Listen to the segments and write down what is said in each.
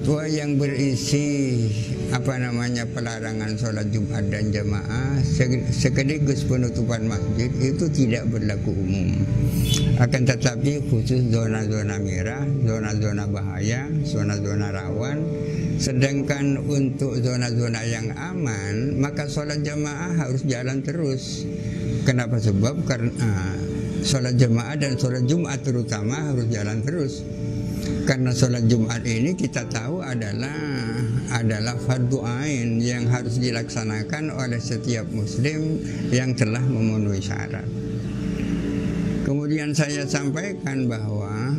Fatwa yang berisi pelarangan sholat Jumat dan jamaah sekaligus penutupan masjid itu tidak berlaku umum. Akan tetapi khusus zona-zona merah, zona-zona bahaya, zona-zona rawan. Sedangkan untuk zona-zona yang aman, maka sholat jamaah harus jalan terus. Kenapa? Sebab karena sholat jamaah dan sholat Jumat terutama harus jalan terus. Karena sholat Jumat ini kita tahu adalah fardu ain yang harus dilaksanakan oleh setiap muslim yang telah memenuhi syarat. Kemudian saya sampaikan bahwa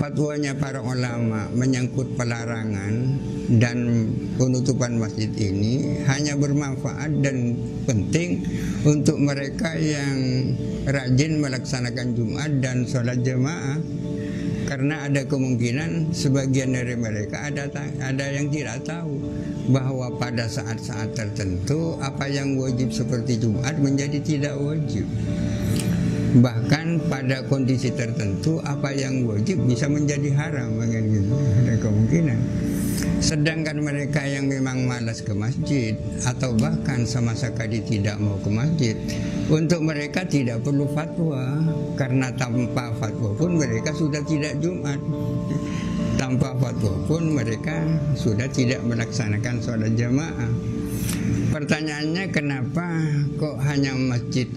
fatwanya para ulama menyangkut pelarangan dan penutupan masjid ini hanya bermanfaat dan penting untuk mereka yang rajin melaksanakan Jumat dan sholat jamaah. Karena ada kemungkinan sebagian dari mereka ada yang tidak tahu bahwa pada saat-saat tertentu apa yang wajib seperti Jumat menjadi tidak wajib. Bahkan pada kondisi tertentu apa yang wajib bisa menjadi haram, gitu. Ada kemungkinan. Sedangkan mereka yang memang malas ke masjid atau bahkan sama sekali tidak mau ke masjid, untuk mereka tidak perlu fatwa, karena tanpa fatwa pun mereka sudah tidak Jumat. Tanpa fatwa pun mereka sudah tidak melaksanakan sholat jamaah. Pertanyaannya, kenapa kok hanya masjid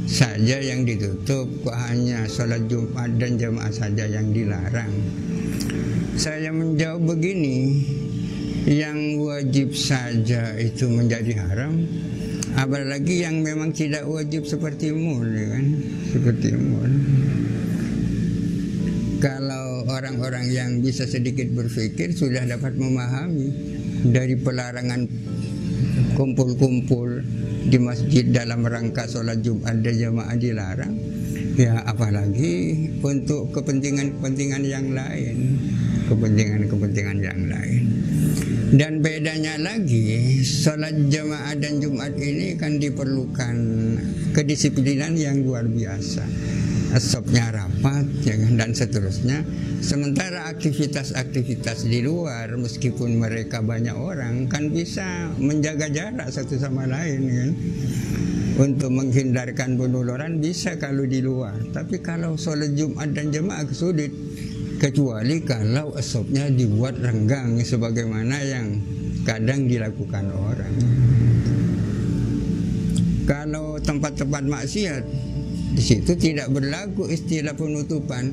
saja yang ditutup, kok hanya sholat Jumat dan jamaah saja yang dilarang? Saya menjawab begini, yang wajib saja itu menjadi haram, apalagi yang memang tidak wajib seperti mul, kan? Seperti mul. Kalau orang-orang yang bisa sedikit berpikir sudah dapat memahami dari pelarangan kumpul-kumpul di masjid dalam rangka sholat Jumat dan jamaah dilarang, ya apalagi untuk kepentingan-kepentingan yang lain, kepentingan-kepentingan yang lain. Dan bedanya lagi, sholat jamaah dan Jumat ini kan diperlukan kedisiplinan yang luar biasa, asopnya rapat, ya, dan seterusnya. Sementara aktivitas-aktivitas di luar, meskipun mereka banyak orang, kan bisa menjaga jarak satu sama lain, kan? Untuk menghindarkan penularan bisa kalau di luar. Tapi kalau sholat Jumat dan jamaah sulit, kecuali kalau asopnya dibuat renggang sebagaimana yang kadang dilakukan orang. Kalau tempat-tempat maksiat, di situ tidak berlaku istilah penutupan.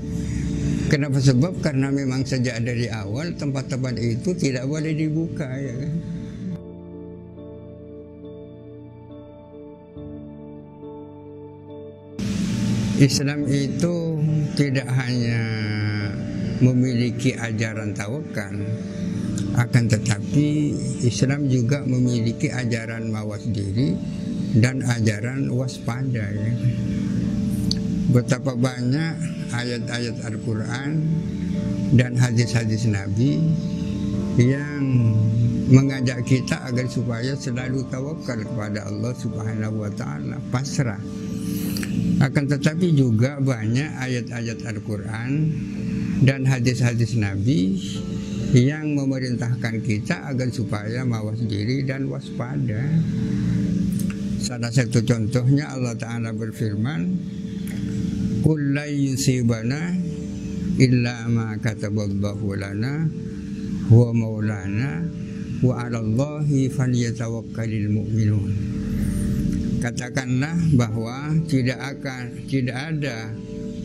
Kenapa? Sebab karena memang sejak dari awal tempat-tempat itu tidak boleh dibuka, ya kan? Islam itu tidak hanya memiliki ajaran tawakal, akan tetapi Islam juga memiliki ajaran mawas diri dan ajaran waspada, ya. Betapa banyak ayat-ayat Al-Quran dan hadis-hadis Nabi yang mengajak kita agar supaya selalu tawakal kepada Allah Subhanahu wa Ta'ala, pasrah. Akan tetapi juga banyak ayat-ayat Al-Quran dan hadis-hadis Nabi yang memerintahkan kita agar supaya mawas diri dan waspada. Salah satu contohnya Allah Ta'ala berfirman, "Qul la yusibana illa ma kataballahu lana huwa maulana wa 'alallahi falyatawakkalul mu'minun." Katakanlah bahwa tidak ada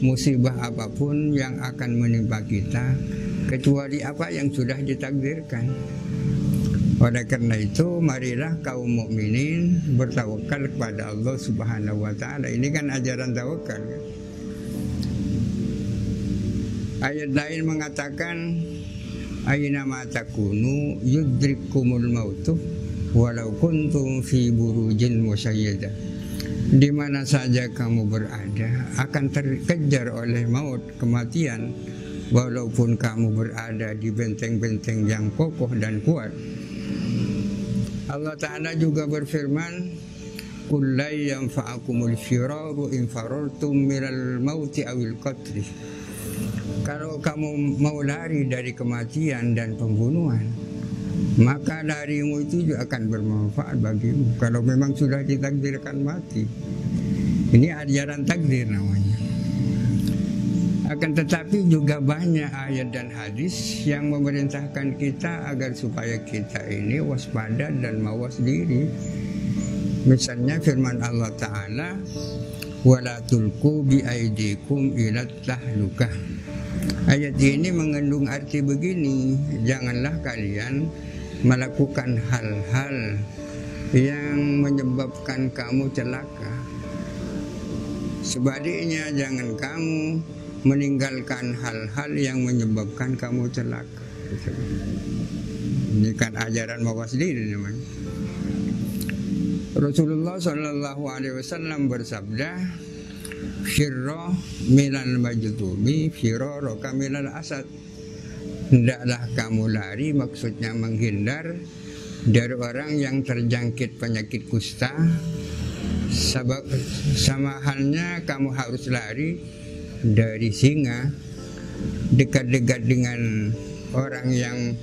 musibah apapun yang akan menimpa kita kecuali apa yang sudah ditakdirkan. Oleh karena itu, marilah kaum mukminin bertawakal kepada Allah Subhanahu wa Ta'ala. Ini kan ajaran tawakal, kan? Ayat lain mengatakan, "Aina ma takunu yudrikumul mautu walau kuntum fi burujin musyayyadah." Di mana saja kamu berada akan terkejar oleh maut, kematian, walaupun kamu berada di benteng-benteng yang kokoh dan kuat. Allah Ta'ala juga berfirman, "Qul la yanfa'akumul firaru in farartum minal mauti awil qatli." Kalau kamu mau lari dari kematian dan pembunuhan, maka larimu itu juga akan bermanfaat bagimu kalau memang sudah ditakdirkan mati. Ini ajaran takdir namanya. Akan tetapi juga banyak ayat dan hadis yang memerintahkan kita agar supaya kita ini waspada dan mawas diri. Misalnya firman Allah Ta'ala, wala tulqu biaidikum ilat tahlukah. Ayat ini mengandung arti begini, janganlah kalian melakukan hal-hal yang menyebabkan kamu celaka. Sebaliknya jangan kamu meninggalkan hal-hal yang menyebabkan kamu celaka. Ini kan ajaran mawas diri namanya. Rasulullah Shallallahu Alaihi Wasallam bersabda, "Firro milal majdumi, firro kamilal asad." Hendaklah kamu lari, maksudnya menghindar dari orang yang terjangkit penyakit kusta. Sama halnya kamu harus lari dari singa. Dekat-dekat dengan orang yang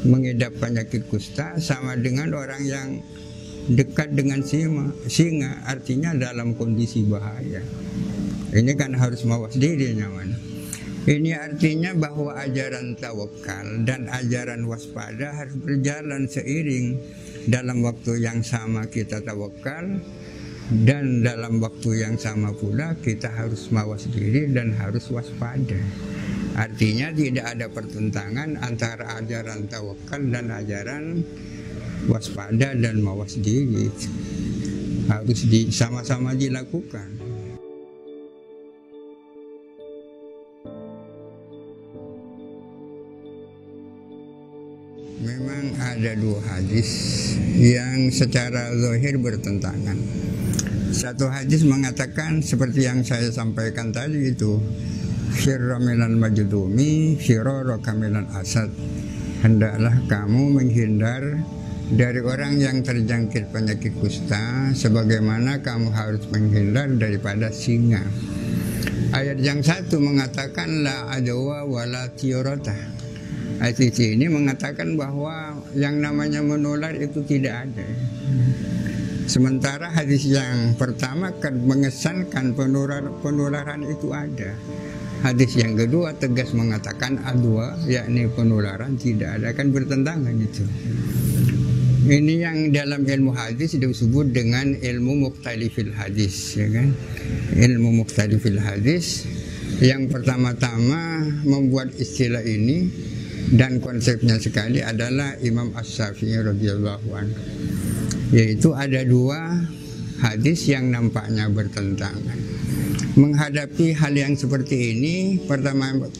mengidap penyakit kusta sama dengan orang yang dekat dengan singa, artinya dalam kondisi bahaya. Ini kan harus mawas diri nyaman. Ini artinya bahwa ajaran tawakal dan ajaran waspada harus berjalan seiring. Dalam waktu yang sama kita tawakal, dan dalam waktu yang sama pula kita harus mawas diri dan harus waspada. Artinya tidak ada pertentangan antara ajaran tawakal dan ajaran waspada dan mawas diri. Harus sama-sama dilakukan. Memang ada dua hadis yang secara zahir bertentangan. Satu hadis mengatakan seperti yang saya sampaikan tadi itu, firra minal majdumi firara minal asad. Hendaklah kamu menghindar dari orang yang terjangkit penyakit kusta sebagaimana kamu harus menghindar daripada singa. Ayat yang satu mengatakan la adwa wala tiyorata. Ayat ini mengatakan bahwa yang namanya menular itu tidak ada. Sementara hadis yang pertama kan mengesankan penularan itu ada. Hadis yang kedua tegas mengatakan adwa, yakni penularan tidak ada, kan bertentangan itu. Ini yang dalam ilmu hadis disebut dengan ilmu mukhtalifil hadis, ya kan? Ilmu mukhtalifil hadis yang pertama-tama membuat istilah ini dan konsepnya sekali adalah Imam As-Syafi'i radhiyallahu anhu. Yaitu ada dua hadis yang nampaknya bertentangan. Menghadapi hal yang seperti ini,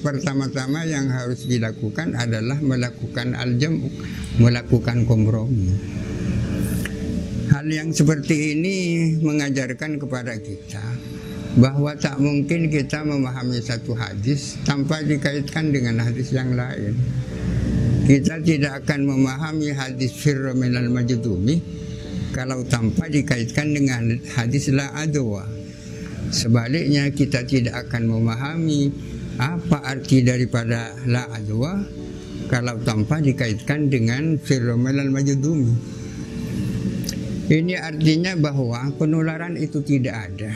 pertama-tama yang harus dilakukan adalah melakukan al-jam'u, melakukan kompromi. Hal yang seperti ini mengajarkan kepada kita bahwa tak mungkin kita memahami satu hadis tanpa dikaitkan dengan hadis yang lain. Kita tidak akan memahami hadis firra minal majdumi kalau tanpa dikaitkan dengan hadis la adwa. Sebaliknya kita tidak akan memahami apa arti daripada la adwa kalau tanpa dikaitkan dengan firra minal majdumi. Ini artinya bahwa penularan itu tidak ada.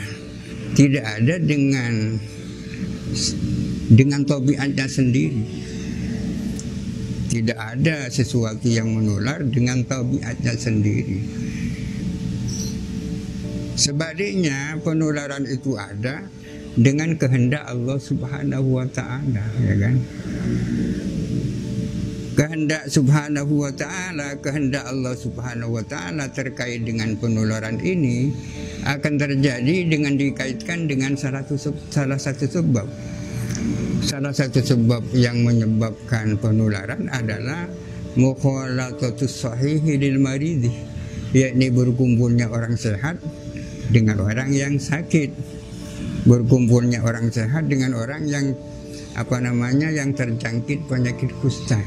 Tidak ada dengan tabiatnya sendiri. Tidak ada sesuatu yang menular dengan tabiatnya sendiri. Sebaliknya penularan itu ada dengan kehendak Allah Subhanahu wa Ta'ala, ya kan? Kehendak Subhanahu wa Ta'ala, kehendak Allah Subhanahu wa Ta'ala terkait dengan penularan ini akan terjadi dengan dikaitkan dengan salah satu sebab. Salah satu sebab yang menyebabkan penularan adalah mukhalatatus sahihi lil maridi, yakni berkumpulnya orang sehat dengan orang yang sakit, berkumpulnya orang sehat dengan orang yang yang terjangkit penyakit kusta.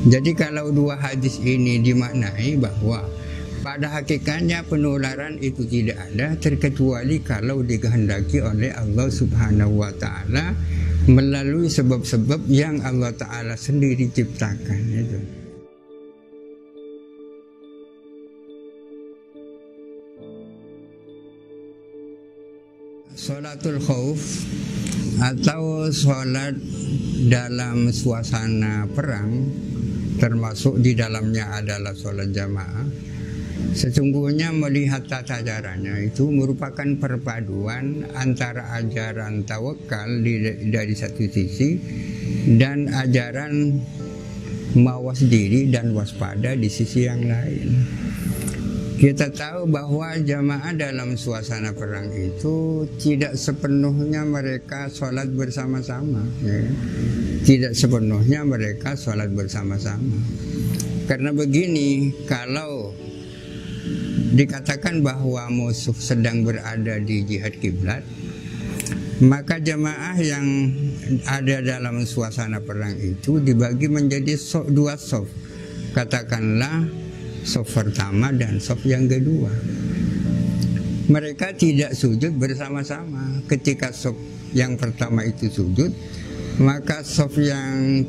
Jadi kalau dua hadis ini dimaknai bahwa pada hakikatnya penularan itu tidak ada terkecuali kalau dikehendaki oleh Allah Subhanahu wa Ta'ala melalui sebab-sebab yang Allah Ta'ala sendiri ciptakan itu. Sholatul khauf atau sholat dalam suasana perang, termasuk di dalamnya adalah sholat jamaah, sesungguhnya melihat tata caranya itu merupakan perpaduan antara ajaran tawakal dari satu sisi dan ajaran mawas diri dan waspada di sisi yang lain. Kita tahu bahwa jamaah dalam suasana perang itu tidak sepenuhnya mereka sholat bersama-sama, ya. Tidak sepenuhnya mereka sholat bersama-sama. Karena begini, kalau dikatakan bahwa musuh sedang berada di jihad kiblat, maka jamaah yang ada dalam suasana perang itu dibagi menjadi dua sof. Katakanlah sof pertama dan sof yang kedua. Mereka tidak sujud bersama-sama. Ketika sof yang pertama itu sujud, maka sof yang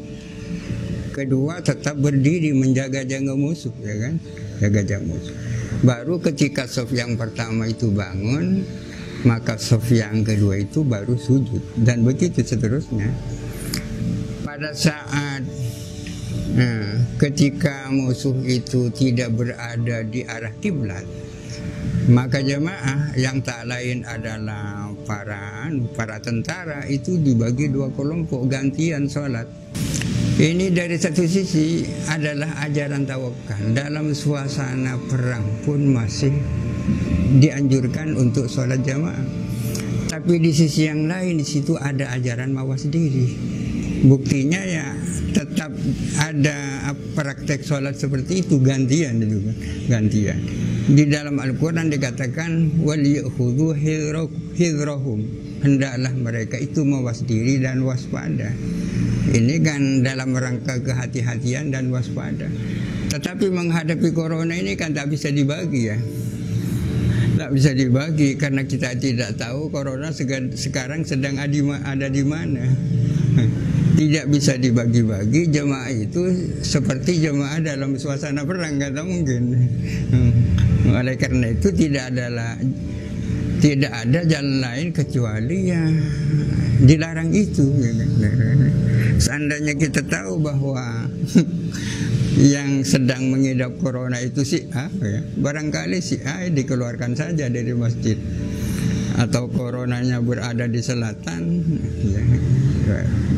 kedua tetap berdiri menjaga-jaga musuh, ya kan? Jaga-jaga musuh. Baru ketika sof yang pertama itu bangun, maka sof yang kedua itu baru sujud, dan begitu seterusnya. Pada saat ketika musuh itu tidak berada di arah kiblat, maka jamaah yang tak lain adalah para tentara itu dibagi dua kelompok, gantian sholat. Ini dari satu sisi adalah ajaran tawakal. Dalam suasana perang pun masih dianjurkan untuk sholat jamaah. Tapi di sisi yang lain, di situ ada ajaran mawas diri. Buktinya ya tetap ada praktek sholat seperti itu, gantian itu kan, gantian. Di dalam Al-Quran dikatakan waliyukhudhu hidrahum, hendaklah mereka itu mawas diri dan waspada. Ini kan dalam rangka kehati-hatian dan waspada. Tetapi menghadapi corona ini kan tak bisa dibagi, ya. Tak bisa dibagi karena kita tidak tahu corona sekarang sedang ada di mana. Tidak bisa dibagi-bagi. Jemaah itu seperti jemaah dalam suasana perang, kata mungkin. Oleh karena itu tidak ada jalan lain kecuali ya dilarang itu. Seandainya kita tahu bahwa yang sedang mengidap corona itu si A, ya, barangkali si A dikeluarkan saja dari masjid, atau coronanya berada di selatan, ya.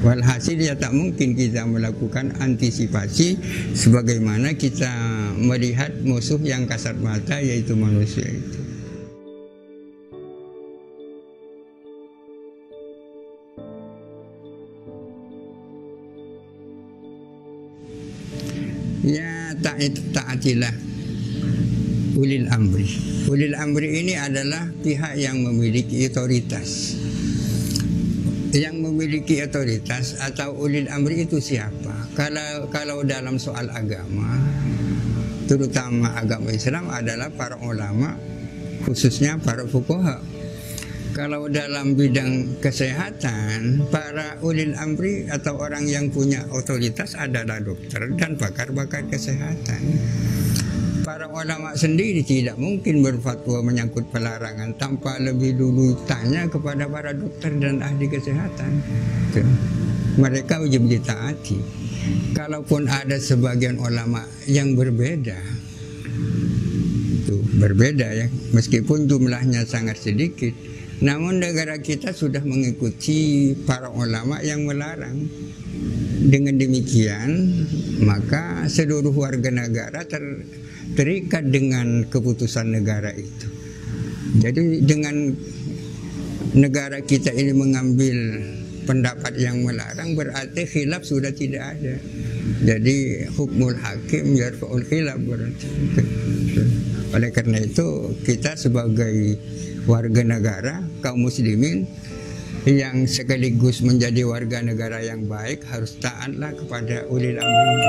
Walhasil ya tak mungkin kita melakukan antisipasi sebagaimana kita melihat musuh yang kasat mata, yaitu manusia itu. Ya taatilah ulil amri. Ulil amri ini adalah pihak yang memiliki otoritas. Yang memiliki otoritas atau ulil amri itu siapa? Kalau dalam soal agama, terutama agama Islam, adalah para ulama, khususnya para fuqaha. Kalau dalam bidang kesehatan, para ulil amri atau orang yang punya otoritas adalah dokter dan pakar-pakar kesehatan. Para ulama sendiri tidak mungkin berfatwa menyangkut pelarangan tanpa lebih dulu tanya kepada para dokter dan ahli kesehatan. Mereka wajib ditaati. Kalaupun ada sebagian ulama yang berbeda, itu berbeda ya, meskipun jumlahnya sangat sedikit, namun negara kita sudah mengikuti para ulama yang melarang. Dengan demikian, maka seluruh warga negara terikat dengan keputusan negara itu. Jadi dengan negara kita ini mengambil pendapat yang melarang, berarti khilaf sudah tidak ada. Jadi hukmul hakim yarfa'ul khilaf berarti. Oleh karena itu kita sebagai warga negara kaum muslimin yang sekaligus menjadi warga negara yang baik harus taatlah kepada ulil amri.